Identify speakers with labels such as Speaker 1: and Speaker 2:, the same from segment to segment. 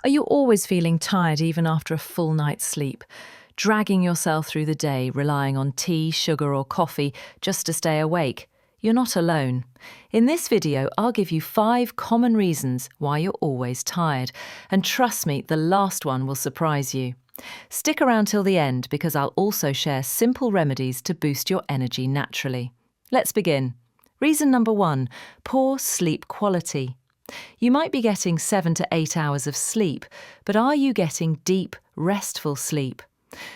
Speaker 1: Are you always feeling tired even after a full night's sleep? Dragging yourself through the day, relying on tea, sugar or coffee just to stay awake? You're not alone. In this video, I'll give you 5 common reasons why you're always tired. And trust me, the last one will surprise you. Stick around till the end because I'll also share simple remedies to boost your energy naturally. Let's begin. Reason number 1, poor sleep quality. You might be getting 7 to 8 hours of sleep, but are you getting deep, restful sleep?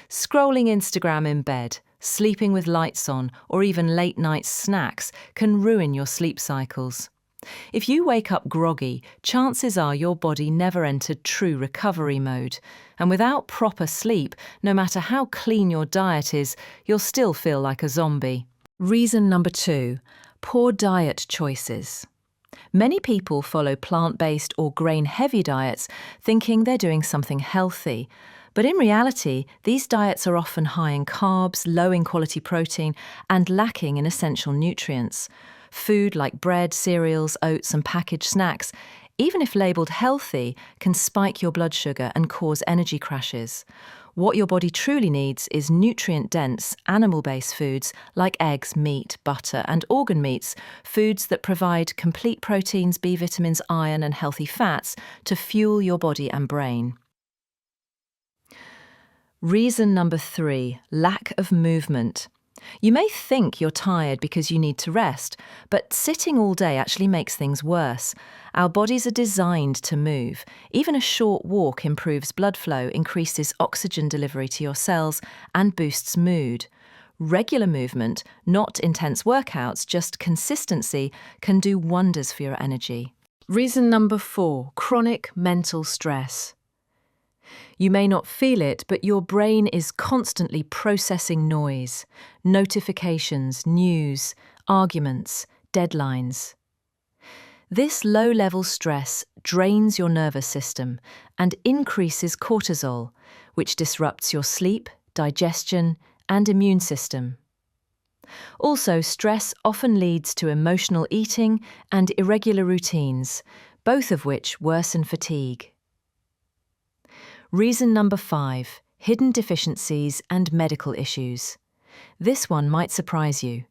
Speaker 1: Scrolling Instagram in bed, sleeping with lights on, or even late-night snacks can ruin your sleep cycles. If you wake up groggy, chances are your body never entered true recovery mode. And without proper sleep, no matter how clean your diet is, you'll still feel like a zombie. Reason number 2, poor diet choices. Many people follow plant-based or grain-heavy diets thinking they're doing something healthy. But in reality, these diets are often high in carbs, low in quality protein, and lacking in essential nutrients. Food like bread, cereals, oats, and packaged snacks, even if labelled healthy, can spike your blood sugar and cause energy crashes. What your body truly needs is nutrient-dense, animal-based foods like eggs, meat, butter, and organ meats, foods that provide complete proteins, B vitamins, iron, and healthy fats to fuel your body and brain. Reason number 3, lack of movement. You may think you're tired because you need to rest, but sitting all day actually makes things worse. Our bodies are designed to move. Even a short walk improves blood flow, increases oxygen delivery to your cells, and boosts mood. Regular movement, not intense workouts, just consistency, can do wonders for your energy. Reason number 4, chronic mental stress. You may not feel it, but your brain is constantly processing noise, notifications, news, arguments, deadlines. This low-level stress drains your nervous system and increases cortisol, which disrupts your sleep, digestion, and immune system. Also, stress often leads to emotional eating and irregular routines, both of which worsen fatigue. Reason number 5, hidden deficiencies and medical issues. This one might surprise you.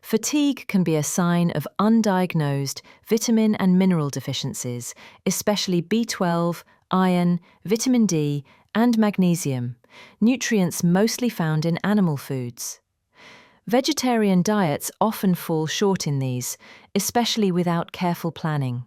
Speaker 1: Fatigue can be a sign of undiagnosed vitamin and mineral deficiencies, especially B12, iron, vitamin D, and magnesium, nutrients mostly found in animal foods. Vegetarian diets often fall short in these, especially without careful planning.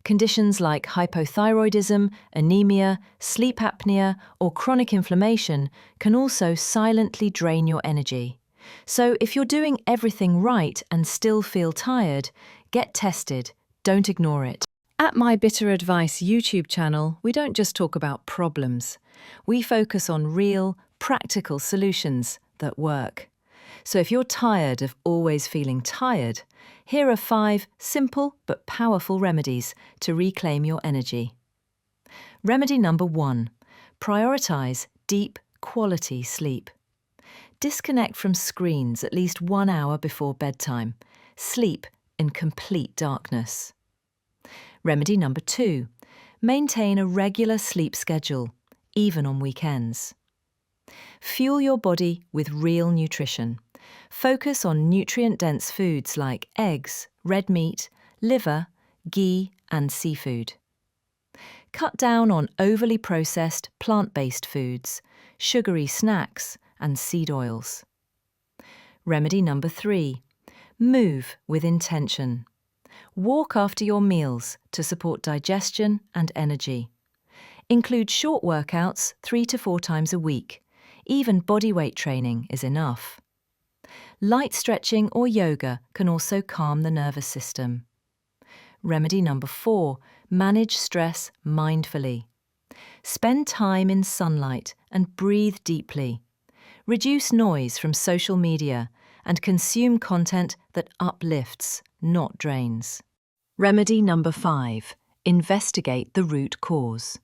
Speaker 1: Conditions like hypothyroidism, anemia, sleep apnea, or chronic inflammation can also silently drain your energy. So if you're doing everything right and still feel tired, get tested, don't ignore it. At My Bitter Advice YouTube channel, we don't just talk about problems. We focus on real, practical solutions that work. So if you're tired of always feeling tired, here are 5 simple but powerful remedies to reclaim your energy. Remedy number 1, prioritize deep, quality sleep. Disconnect from screens at least 1 hour before bedtime. Sleep in complete darkness. Remedy number 2, maintain a regular sleep schedule, even on weekends. Fuel your body with real nutrition. Focus on nutrient-dense foods like eggs, red meat, liver, ghee, and seafood. Cut down on overly processed plant-based foods, sugary snacks, and seed oils. Remedy number 3, move with intention. Walk after your meals to support digestion and energy. Include short workouts 3 to 4 times a week. Even body weight training is enough. Light stretching or yoga can also calm the nervous system. Remedy number 4, manage stress mindfully. Spend time in sunlight and breathe deeply. Reduce noise from social media and consume content that uplifts, not drains. Remedy number 5, investigate the root cause.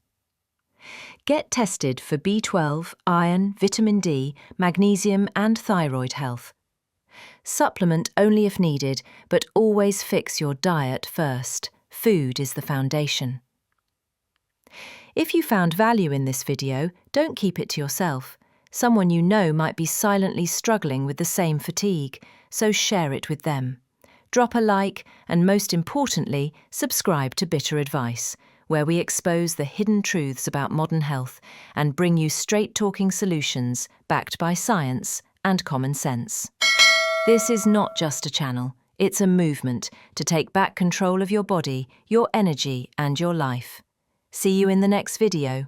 Speaker 1: Get tested for B12, iron, vitamin D, magnesium, and thyroid health. Supplement only if needed, but always fix your diet first. Food is the foundation. If you found value in this video, don't keep it to yourself. Someone you know might be silently struggling with the same fatigue, so share it with them. Drop a like and, most importantly, subscribe to Bitter Advice, where we expose the hidden truths about modern health and bring you straight-talking solutions backed by science and common sense. This is not just a channel, it's a movement to take back control of your body, your energy, and your life. See you in the next video.